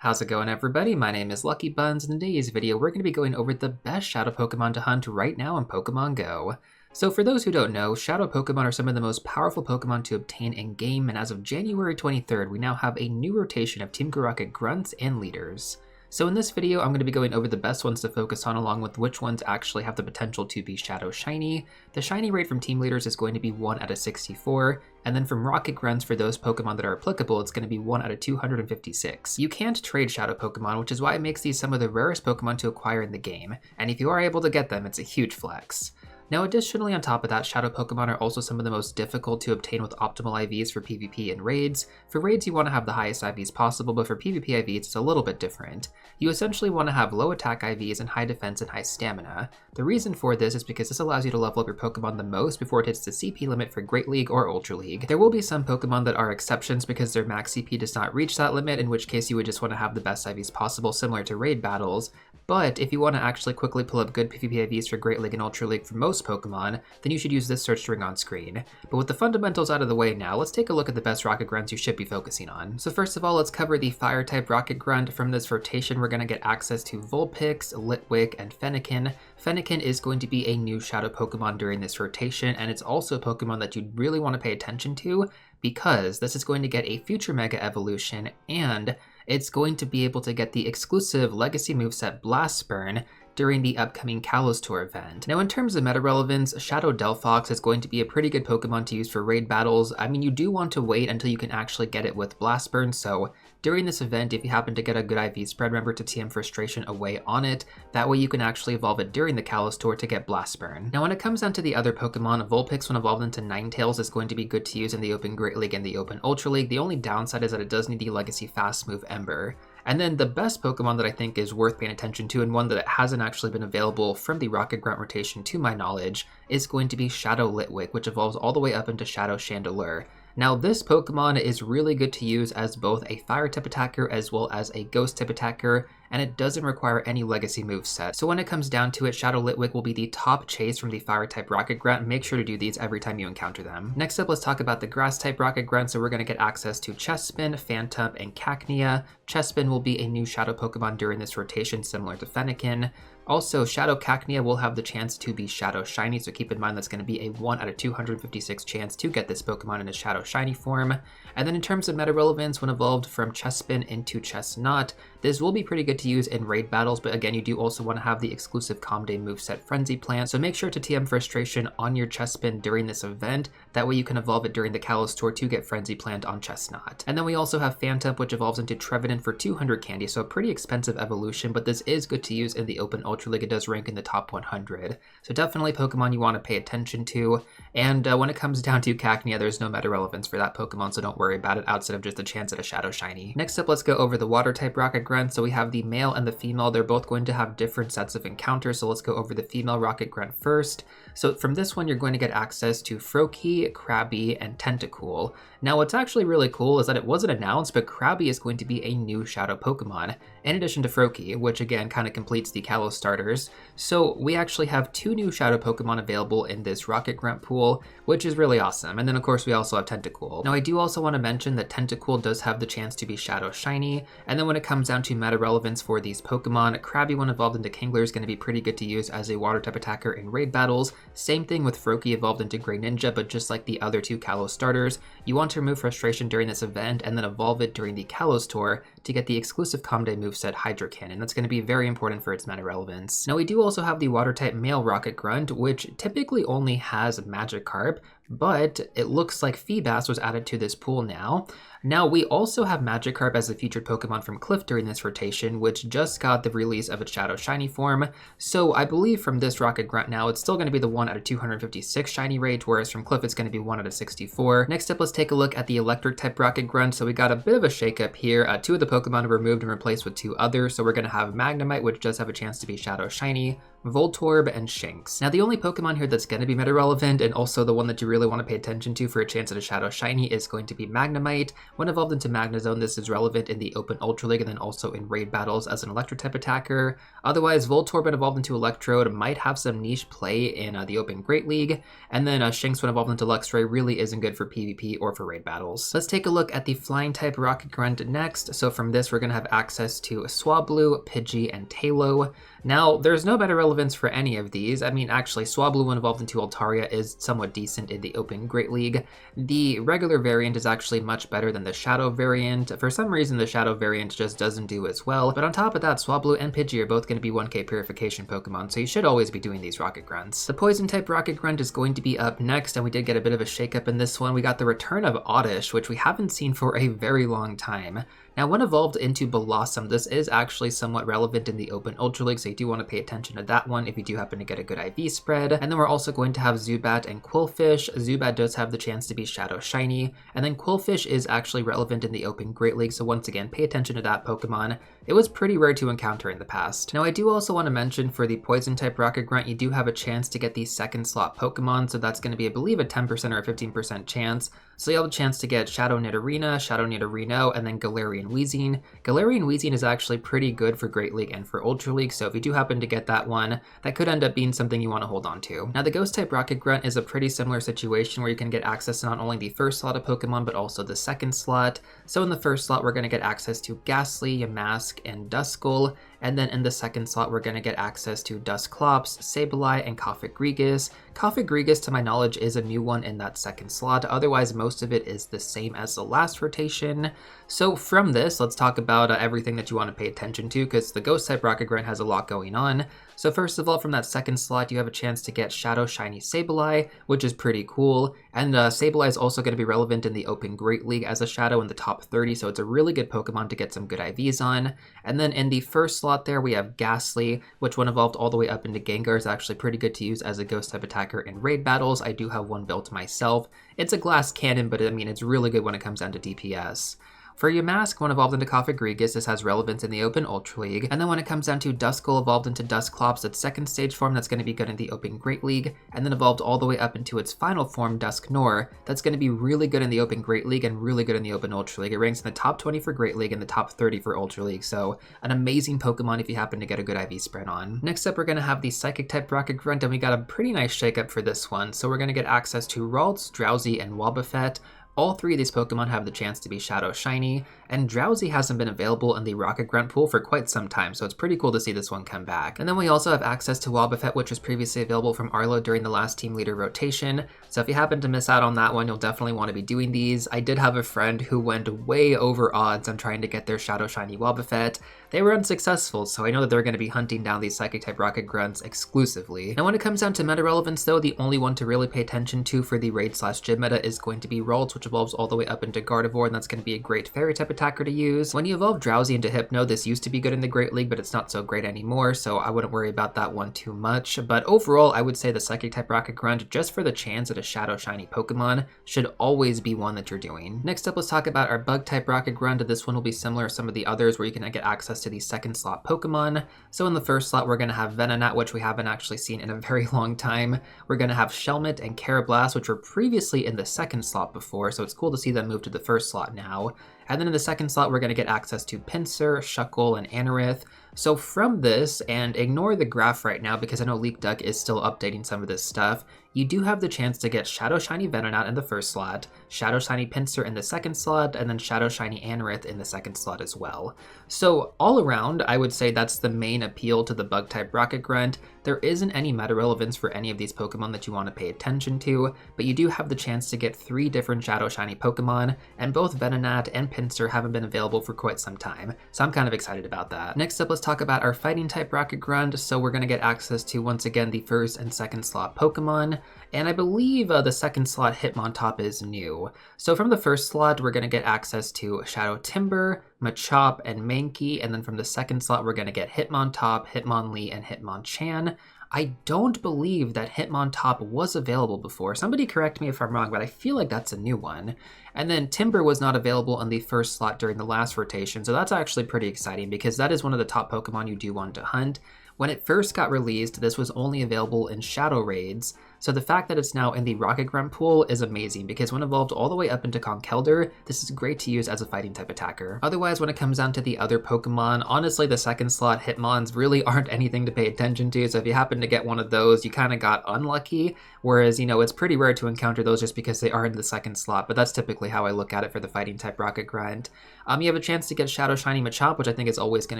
How's it going, everybody? My name is LuckyBunz, and in today's video we're going to be going over the best shadow Pokemon to hunt right now in Pokemon GO. So for those who don't know, shadow Pokemon are some of the most powerful Pokemon to obtain in-game, and as of January 23rd, we now have a new rotation of Team Rocket Grunts and leaders. So in this video, I'm going to be going over the best ones to focus on along with which ones actually have the potential to be Shadow Shiny. The Shiny rate from team leaders is going to be 1 out of 64, and then from Rocket Grunts for those Pokemon that are applicable, it's going to be 1 out of 256. You can't trade Shadow Pokemon, which is why it makes these some of the rarest Pokemon to acquire in the game, and if you are able to get them, it's a huge flex. Now additionally on top of that, Shadow Pokemon are also some of the most difficult to obtain with optimal IVs for PvP and raids. For raids you want to have the highest IVs possible, but for PvP IVs it's a little bit different. You essentially want to have low attack IVs and high defense and high stamina. The reason for this is because this allows you to level up your Pokemon the most before it hits the CP limit for Great League or Ultra League. There will be some Pokemon that are exceptions because their max CP does not reach that limit, in which case you would just want to have the best IVs possible, similar to raid battles. But if you want to actually quickly pull up good PvP IVs for Great League and Ultra League for most Pokemon, then you should use this search string on screen. But with the fundamentals out of the way now, let's take a look at the best Rocket Grunts you should be focusing on. So first of all, let's cover the Fire-type Rocket Grunt. From this rotation, we're going to get access to Vulpix, Litwick, and Fennekin. Fennekin is going to be a new Shadow Pokemon during this rotation, and it's also a Pokemon that you'd really want to pay attention to because this is going to get a future Mega Evolution, and it's going to be able to get the exclusive Legacy moveset Blast Burn during the upcoming Kalos Tour event. Now in terms of meta relevance, Shadow Delphox is going to be a pretty good Pokemon to use for raid battles. I mean, you do want to wait until you can actually get it with Blast Burn, so during this event, if you happen to get a good IV spread, remember to TM Frustration away on it. That way you can actually evolve it during the Kalos Tour to get Blast Burn. Now when it comes down to the other Pokemon, Vulpix when evolved into Ninetales is going to be good to use in the Open Great League and the Open Ultra League. The only downside is that it does need the Legacy Fast move Ember. And then the best Pokemon that I think is worth paying attention to, and one that hasn't actually been available from the Rocket Grunt rotation to my knowledge, is going to be Shadow Litwick, which evolves all the way up into Shadow Chandelure. Now this Pokemon is really good to use as both a Fire-type attacker as well as a Ghost-type attacker, and it doesn't require any Legacy moveset. So when it comes down to it, Shadow Litwick will be the top chase from the Fire-type Rocket Grunt. Make sure to do these every time you encounter them. Next up, let's talk about the Grass-type Rocket Grunt. So we're going to get access to Chespin, Phantump, and Cacnea. Chespin will be a new Shadow Pokemon during this rotation, similar to Fennekin. Also, Shadow Cacnea will have the chance to be Shadow Shiny, so keep in mind that's going to be a 1 out of 256 chance to get this Pokemon in a Shadow Shiny form. And then in terms of meta relevance, when evolved from Chespin into Chestnut, this will be pretty good to use in raid battles, but again, you do also want to have the exclusive Calm Day moveset Frenzy Plant, so make sure to TM Frustration on your Chespin during this event. That way you can evolve it during the Kalos Tour to get Frenzy Plant on Chestnut. And then we also have Phantump, which evolves into Trevenant for 200 candy, so a pretty expensive evolution, but this is good to use in the Open Ultra League. It does rank in the top 100. So definitely Pokemon you want to pay attention to. And when it comes down to Cacnea, there's no meta relevance for that Pokemon, so don't worry about it outside of just a chance at a Shadow Shiny. Next up, let's go over the Water-type Rocket Grunt. So we have the male and the female. They're both going to have different sets of encounters, so let's go over the female Rocket Grunt first. So from this one, you're going to get access to Froakie, Krabby, and Tentacool. Now what's actually really cool is that it wasn't announced, but Krabby is going to be a new Shadow Pokemon, in addition to Froakie, which again kind of completes the Kalos starters. So we actually have 2 new Shadow Pokemon available in this Rocket Grunt pool, which is really awesome. And then of course we also have Tentacool. Now I do also want to mention that Tentacool does have the chance to be Shadow Shiny, and then when it comes down to meta relevance for these Pokemon, Krabby when evolved into Kingler is going to be pretty good to use as a Water-type attacker in raid battles. Same thing with Froakie evolved into Greninja, but just like the other 2 Kalos starters, you want to remove Frustration during this event and then evolve it during the Kalos Tour to get the exclusive Calm Day moveset Hydro Cannon. That's going to be very important for its meta relevance. Now we do also have the Water-type male Rocket Grunt, which typically only has Magikarp, but it looks like Feebas was added to this pool now. Now we also have Magikarp as a featured Pokemon from Cliff during this rotation, which just got the release of its Shadow Shiny form. So I believe from this Rocket Grunt now, it's still going to be the 1 out of 256 Shiny rate, whereas from Cliff it's going to be 1 out of 64. Next up, let's take a look at the Electric-type Rocket Grunt. So we got a bit of a shakeup here. 2 of the Pokemon were removed and replaced with 2 others. So we're going to have Magnemite, which does have a chance to be Shadow Shiny, Voltorb, and Shinx. Now the only Pokemon here that's going to be meta relevant, and also the one that you really really want to pay attention to for a chance at a Shadow Shiny is going to be Magnemite. When evolved into Magnezone, this is relevant in the Open Ultra League and then also in raid battles as an Electro-type attacker. Otherwise, Voltorb when evolved into Electrode might have some niche play in the Open Great League, and then Shinx when evolved into Luxray really isn't good for PvP or for raid battles. Let's take a look at the Flying-type Rocket Grunt next. So from this, we're going to have access to Swablu, Pidgey, and Tailo. Now, there's no better relevance for any of these. I mean, actually, Swablu when evolved into Altaria is somewhat decent in the Open Great League. The regular variant is actually much better than the Shadow variant. For some reason, the Shadow variant just doesn't do as well. But on top of that, Swablu and Pidgey are both going to be 1k Purification Pokemon, so you should always be doing these Rocket Grunts. The Poison-type Rocket Grunt is going to be up next, and we did get a bit of a shakeup in this one. We got the return of Oddish, which we haven't seen for a very long time. Now, when evolved into Blossom, this is actually somewhat relevant in the Open Ultra League, so you do want to pay attention to that one if you do happen to get a good IV spread. And then we're also going to have Zubat and Qwilfish. Zubat does have the chance to be Shadow Shiny, and then Qwilfish is actually relevant in the Open Great League, so once again, pay attention to that Pokemon. It was pretty rare to encounter in the past. Now, I do also want to mention for the Poison-type Rocket Grunt, you do have a chance to get the second slot Pokemon, so that's going to be, I believe, a 10% or a 15% chance. So you have a chance to get Shadow Nidorina, Shadow Nidorino, and then Galarian Weezing. Galarian Weezing is actually pretty good for Great League and for Ultra League, so if you do happen to get that one, that could end up being something you want to hold on to. Now, the Ghost-type Rocket Grunt is a pretty similar situation where you can get access to not only the first slot of Pokemon, but also the second slot. So in the first slot, we're going to get access to Ghastly, Yamask, and Duskull. And then in the second slot, we're going to get access to Dusclops, Sableye, and Coffigrigus. Coffigrigus, to my knowledge, is a new one in that second slot. Otherwise, most of it is the same as the last rotation. So from this, let's talk about everything that you want to pay attention to, because the Ghost-type Rocket Grunt has a lot going on. So first of all, from that second slot, you have a chance to get Shadow Shiny Sableye, which is pretty cool. And Sableye is also going to be relevant in the Open Great League as a Shadow in the top 30, so it's a really good Pokemon to get some good IVs on. And then in the first slot there, we have Ghastly, which when evolved all the way up into Gengar is actually pretty good to use as a Ghost-type attacker in raid battles. I do have one built myself. It's a glass cannon, but I mean, it's really good when it comes down to DPS. For Yamask, when evolved into Coffigrigus, this has relevance in the Open Ultra League. And then when it comes down to Duskull evolved into Dusclops, its second stage form, that's going to be good in the Open Great League. And then evolved all the way up into its final form, Dusknoir, that's going to be really good in the Open Great League and really good in the Open Ultra League. It ranks in the top 20 for Great League and the top 30 for Ultra League, so an amazing Pokemon if you happen to get a good IV spread on. Next up, we're going to have the Psychic-type Rocket Grunt, and we got a pretty nice shakeup for this one. So we're going to get access to Ralts, Drowsy, and Wobbuffet. All three of these Pokemon have the chance to be Shadow Shiny, and Drowsy hasn't been available in the Rocket Grunt pool for quite some time, so it's pretty cool to see this one come back. And then we also have access to Wobbuffet, which was previously available from Arlo during the last Team Leader rotation, so if you happen to miss out on that one, you'll definitely want to be doing these. I did have a friend who went way over odds on trying to get their Shadow Shiny Wobbuffet. They were unsuccessful, so I know that they're going to be hunting down these Psychic-type Rocket Grunts exclusively. Now when it comes down to meta relevance though, the only one to really pay attention to for the raid/gym meta is going to be Ralts, which evolves all the way up into Gardevoir, and that's going to be a great Fairy-type attacker to use. When you evolve Drowsy into Hypno, this used to be good in the Great League, but it's not so great anymore, so I wouldn't worry about that one too much. But overall, I would say the Psychic-type Rocket Grunt, just for the chance at a Shadow Shiny Pokemon, should always be one that you're doing. Next up, let's talk about our Bug-type Rocket Grunt. This one will be similar to some of the others where you can get access to the second slot Pokemon. So in the first slot, we're going to have Venonat, which we haven't actually seen in a very long time. We're going to have Shelmet and Carablast, which were previously in the second slot before, so it's cool to see them move to the first slot now. And then in the second slot, we're going to get access to Pinsir, Shuckle, and Anorith. So from this, and ignore the graph right now because I know LeakDuck is still updating some of this stuff, you do have the chance to get Shadow Shiny Venonat in the first slot, Shadow Shiny Pinsir in the second slot, and then Shadow Shiny Anorith in the second slot as well. So all around, I would say that's the main appeal to the Bug-type Rocket Grunt. There isn't any meta relevance for any of these Pokemon that you want to pay attention to, but you do have the chance to get 3 different Shadow Shiny Pokemon, and both Venonat and Pinsir haven't been available for quite some time, so I'm kind of excited about that. Next up, let's talk about our Fighting-type Rocket Grunt. So we're going to get access to, once again, the first and second slot Pokemon, and I believe the second slot Hitmontop is new. So from the first slot, we're going to get access to Shadow Timber, Machop, and Mankey, and then from the second slot, we're going to get Hitmontop, Hitmonlee, and Hitmonchan. I don't believe that Hitmontop was available before. Somebody correct me if I'm wrong, but I feel like that's a new one. And then Timber was not available in the first slot during the last rotation, so that's actually pretty exciting because that is one of the top Pokemon you do want to hunt. When it first got released, this was only available in Shadow Raids, So the fact that it's now in the Rocket Grunt pool is amazing, because when evolved all the way up into Conkeldurr, this is great to use as a fighting type attacker. Otherwise, when it comes down to the other Pokemon, honestly the second slot Hitmons really aren't anything to pay attention to, so if you happen to get one of those, you kind of got unlucky, whereas, you know, it's pretty rare to encounter those just because they are in the second slot, but that's typically how I look at it for the fighting type Rocket Grunt. You have a chance to get Shadow Shiny Machop, which I think is always going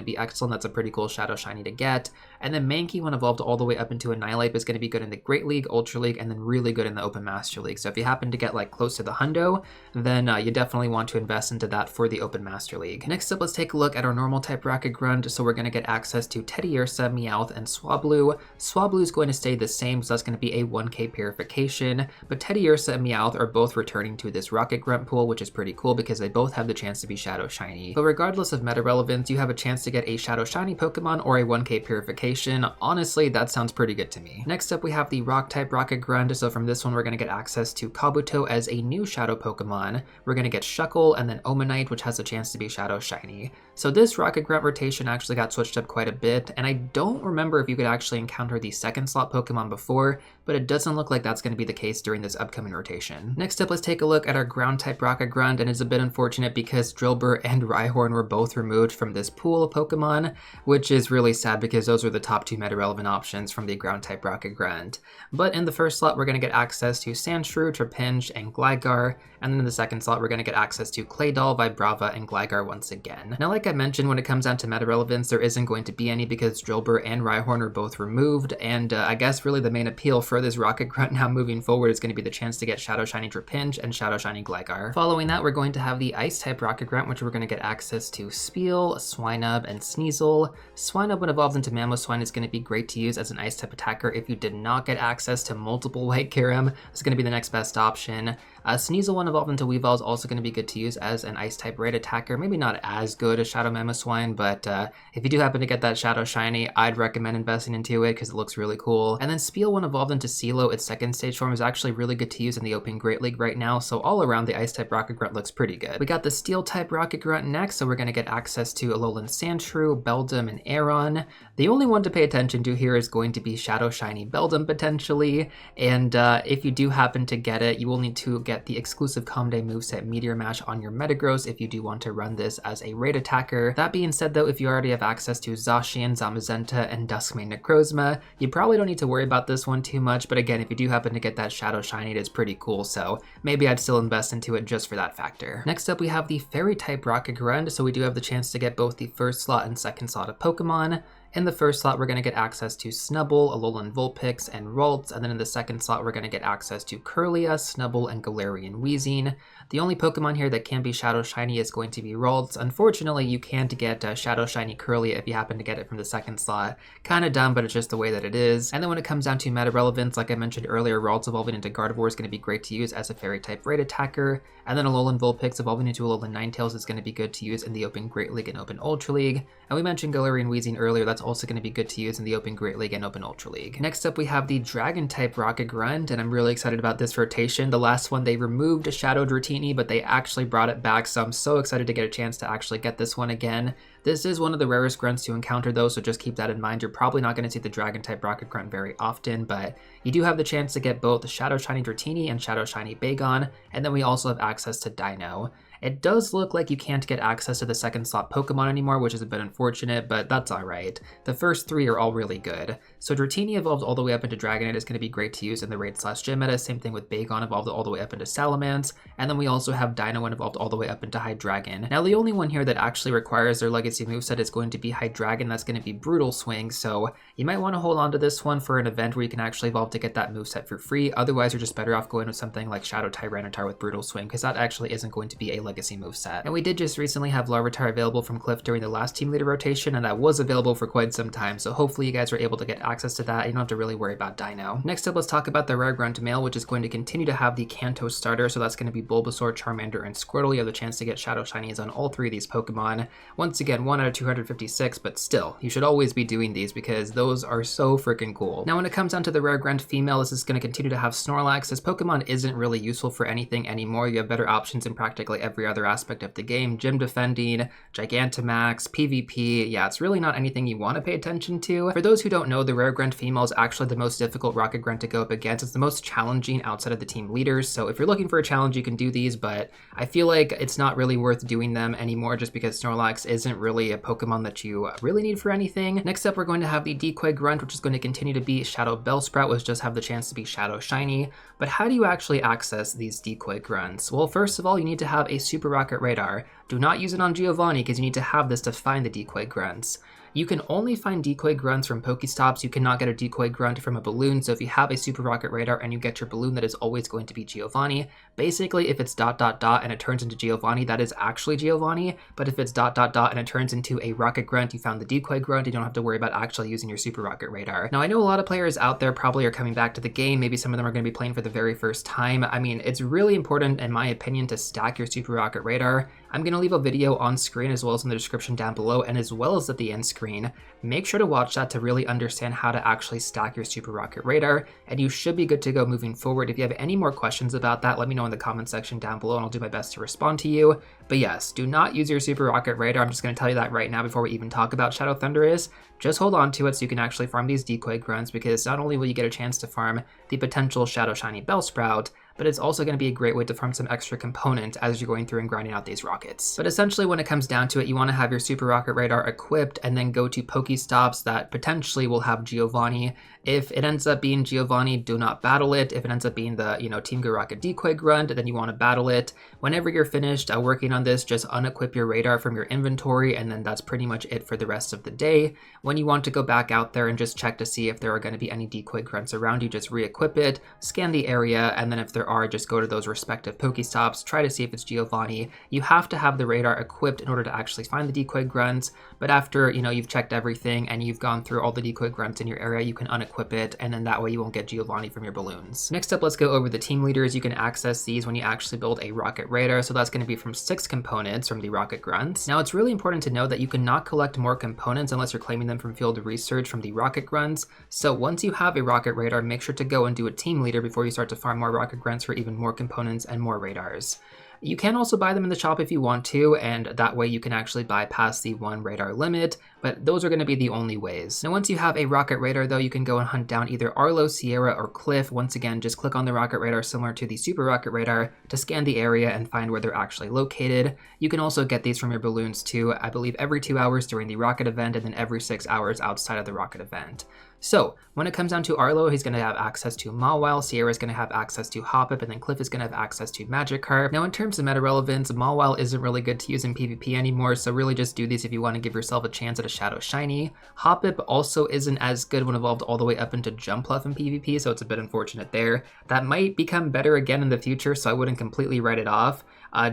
to be excellent. That's a pretty cool Shadow Shiny to get. And then Mankey, when evolved all the way up into Annihilate, is going to be good in the Great League, Ultra League, and then really good in the Open Master League. So if you happen to get like close to the hundo, then you definitely want to invest into that for the Open Master League. Next up, let's take a look at our normal type Rocket Grunt. So we're going to get access to Teddiursa, Meowth, and Swablu. Swablu is going to stay the same, so that's going to be a 1k purification, but Teddiursa and Meowth are both returning to this Rocket Grunt pool, which is pretty cool because they both have the chance to be Shadow Shiny. But regardless of meta relevance, you have a chance to get a Shadow Shiny Pokemon or a 1k purification. Honestly, that sounds pretty good to me. Next up, we have the Rock type Rocket Grunt. So from this one, we're going to get access to Kabuto as a new Shadow Pokemon. We're going to get Shuckle and then Omanite, which has a chance to be Shadow Shiny. So this Rocket Grunt rotation actually got switched up quite a bit, and I don't remember if you could actually encounter the second slot Pokemon before, but it doesn't look like that's going to be the case during this upcoming rotation. Next up, let's take a look at our ground type Rocket Grunt, and it's a bit unfortunate because Drillbur and Rhyhorn were both removed from this pool of Pokemon, which is really sad because those were the top two meta relevant options from the ground type Rocket Grunt. But in the first slot, we're going to get access to Sandshrew, Trapinch, and Gligar, and then in the second slot, we're going to get access to Claydol, Vibrava, and Gligar once again. Now, like I mentioned, when it comes down to meta relevance, there isn't going to be any because Drillbur and Rhyhorn are both removed, and I guess really the main appeal for this Rocket Grunt now moving forward is going to be the chance to get Shadow Shiny Trapinch and Shadow Shiny Gligar. Following that, we're going to have the Ice type Rocket Grunt, which we're going to get access to Speel, Swinub, and Sneasel. Swinub, when evolved into Mamoswine, is going to be great to use as an Ice type attacker if you did not get access to multiple White Kyurem. It's going to be the next best option. Sneasel, when evolved into Weavile, is also going to be good to use as an Ice type raid attacker. Maybe not as good as Shadow Mamoswine, but if you do happen to get that Shadow Shiny, I'd recommend investing into it because it looks really cool. And then Speel, when evolved into Silo, its second stage form, is actually really good to use in the Open Great League right now, so all around the Ice type Rocket Grunt looks pretty good. We got the Steel type Rocket Grunt next, so we're going to get access to Alolan Sandshrew, Beldum, and Aeron. The only one to pay attention to here is going to be Shadow Shiny Beldum potentially, and if you do happen to get it, you will need to get the exclusive Comday moveset Meteor Mash on your Metagross if you do want to run this as a raid attacker. That being said though, if you already have access to Zacian, Zamazenta, and Duskmane Necrozma, you probably don't need to worry about this one too much, but again, if you do happen to get that Shadow Shiny, it is pretty cool, so maybe I'd still invest into it just for that factor. Next up, we have the Fairy type Rocket Grunt, so we do have the chance to get both the first slot and second slot of Pokemon. In the first slot, we're going to get access to Snubbull, Alolan Vulpix, and Ralts, and then in the second slot, we're going to get access to Kirlia, Snubbull, and Galarian Weezing. The only Pokemon here that can be Shadow Shiny is going to be Ralts. Unfortunately, you can't get Shadow Shiny Kirlia if you happen to get it from the second slot. Kinda dumb, but it's just the way that it is. And then when it comes down to meta relevance, like I mentioned earlier, Ralts evolving into Gardevoir is going to be great to use as a Fairy type raid attacker, and then Alolan Vulpix evolving into Alolan Ninetales is going to be good to use in the Open Great League and Open Ultra League. And we mentioned Galarian Weezing earlier, that's also going to be good to use in the Open Great League and Open Ultra League. Next up, we have the Dragon type Rocket Grunt, and I'm really excited about this rotation. The last one, they removed Shadowed Dratini, but they actually brought it back, so I'm so excited to get a chance to actually get this one again. This is one of the rarest grunts to encounter though, so just keep that in mind. You're probably not going to see the Dragon type Rocket Grunt very often, but you do have the chance to get both Shadow Shiny Dratini and Shadow Shiny Bagon, and then we also have access to Dino. It does look like you can't get access to the second slot Pokemon anymore, which is a bit unfortunate, but that's alright. The first three are all really good. So Dratini evolved all the way up into Dragonite is going to be great to use in the Raid/Gym meta, same thing with Bagon evolved all the way up into Salamence, and then we also have Dino evolved all the way up into Hydreigon. Now the only one here that actually requires their Legacy moveset is going to be Hydreigon, that's going to be Brutal Swing, so you might want to hold on to this one for an event where you can actually evolve to get that moveset for free, otherwise you're just better off going with something like Shadow Tyranitar with Brutal Swing, because that actually isn't going to be a Legacy moveset. And we did just recently have Larvitar available from Cliff during the last Team Leader rotation, and that was available for quite some time, so hopefully you guys were able to get access to that. You don't have to really worry about Dino. Next up, let's talk about the Rare Grunt Male, which is going to continue to have the Kanto starter, so that's going to be Bulbasaur, Charmander, and Squirtle. You have the chance to get Shadow Shinies on all three of these Pokemon. Once again, 1 out of 256, but still, you should always be doing these because those are so freaking cool. Now when it comes down to the Rare Grunt Female, this is going to continue to have Snorlax. This Pokemon isn't really useful for anything anymore. You have better options in practically every every other aspect of the game. Gym defending, Gigantamax, PvP, yeah, it's really not anything you want to pay attention to. For those who don't know, the Rare Grunt female is actually the most difficult Rocket Grunt to go up against. It's the most challenging outside of the team leaders, so if you're looking for a challenge, you can do these, but I feel like it's not really worth doing them anymore just because Snorlax isn't really a Pokemon that you really need for anything. Next up, we're going to have the Decoy Grunt, which is going to continue to be Shadow Bellsprout, which just have the chance to be Shadow Shiny. But how do you actually access these Decoy Grunts? Well, first of all, you need to have a Super Rocket Radar. Do not use it on Giovanni because you need to have this to find the Decoy Grunts. You can only find Decoy Grunts from Pokestops. You cannot get a Decoy Grunt from a balloon, so if you have a Super Rocket Radar and you get your balloon, that is always going to be Giovanni. Basically, if it's ... and it turns into Giovanni, that is actually Giovanni, but if it's ... and it turns into a Rocket Grunt, you found the Decoy Grunt, you don't have to worry about actually using your Super Rocket Radar. Now, I know a lot of players out there probably are coming back to the game, maybe some of them are going to be playing for the very first time. I mean, it's really important, in my opinion, to stack your Super Rocket Radar. I'm going to leave a video on screen as well as in the description down below, and as well as at the end screen. Make sure to watch that to really understand how to actually stack your Super Rocket Radar, and you should be good to go moving forward. If you have any more questions about that, let me know in the comment section down below and I'll do my best to respond to you. But yes, do not use your Super Rocket Radar. I'm just going to tell you that right now before we even talk about Shadow Thundurus. Just hold on to it so you can actually farm these Decoy Grunts, because not only will you get a chance to farm the potential Shadow Shiny Bellsprout, but it's also going to be a great way to farm some extra components as you're going through and grinding out these rockets. But essentially, when it comes down to it, you want to have your Super Rocket Radar equipped and then go to Pokestops that potentially will have Giovanni. If it ends up being Giovanni, do not battle it. If it ends up being the, Team Go Rocket Decoy Grunt, then you want to battle it. Whenever you're finished working on this, just unequip your radar from your inventory, and then that's pretty much it for the rest of the day. When you want to go back out there and just check to see if there are going to be any Decoy Grunts around you, just re-equip it, scan the area, and then if there are, just go to those respective Pokestops, try to see if it's Giovanni. You have to have the radar equipped in order to actually find the Decoy Grunts, but after, you've checked everything and you've gone through all the Decoy Grunts in your area, you can unequip it, and then that way you won't get Giovanni from your balloons. Next up, let's go over the team leaders. You can access these when you actually build a Rocket Radar, so that's going to be from 6 components from the Rocket Grunts. Now, it's really important to know that you cannot collect more components unless you're claiming them from field research from the Rocket Grunts, so once you have a Rocket Radar, make sure to go and do a team leader before you start to farm more Rocket Grunts for even more components and more radars. You can also buy them in the shop if you want to, and that way you can actually bypass the 1 radar limit, but those are going to be the only ways. Now, once you have a Rocket Radar, though, you can go and hunt down either Arlo, Sierra, or Cliff. Once again, just click on the Rocket Radar similar to the Super Rocket Radar to scan the area and find where they're actually located. You can also get these from your balloons too, I believe every 2 hours during the Rocket event and then every 6 hours outside of the Rocket event. So, when it comes down to Arlo, he's going to have access to Mawile, Sierra is going to have access to Hoppip, and then Cliff is going to have access to Magikarp. Now, in terms of meta relevance, Mawile isn't really good to use in PvP anymore, so really just do these if you want to give yourself a chance at a Shadow Shiny. Hoppip also isn't as good when evolved all the way up into Jumpluff in PvP, so it's a bit unfortunate there. That might become better again in the future, so I wouldn't completely write it off.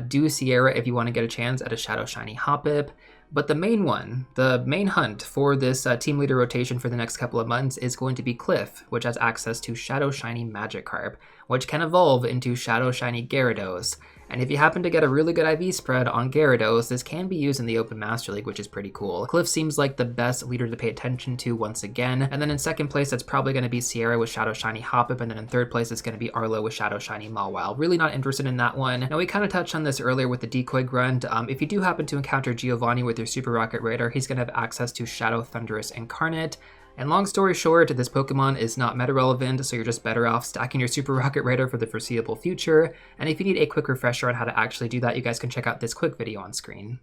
Do Sierra if you want to get a chance at a Shadow Shiny Hoppip. But the main one, the main hunt for this team leader rotation for the next couple of months is going to be Cliff, which has access to Shadow Shiny Magikarp, which can evolve into Shadow Shiny Gyarados. And if you happen to get a really good IV spread on Gyarados, this can be used in the Open Master League, which is pretty cool. Cliff seems like the best leader to pay attention to once again. And then in second place, that's probably going to be Sierra with Shadow Shiny Hoppip, and then in third place, it's going to be Arlo with Shadow Shiny Mawile. Really not interested in that one. Now, we kind of touched on this earlier with the Decoy Grunt. If you do happen to encounter Giovanni with your Super Rocket Radar, he's going to have access to Shadow Thundurus Incarnate. And long story short, this Pokemon is not meta relevant, so you're just better off stacking your Super Rocket Radar for the foreseeable future. And if you need a quick refresher on how to actually do that, you guys can check out this quick video on screen.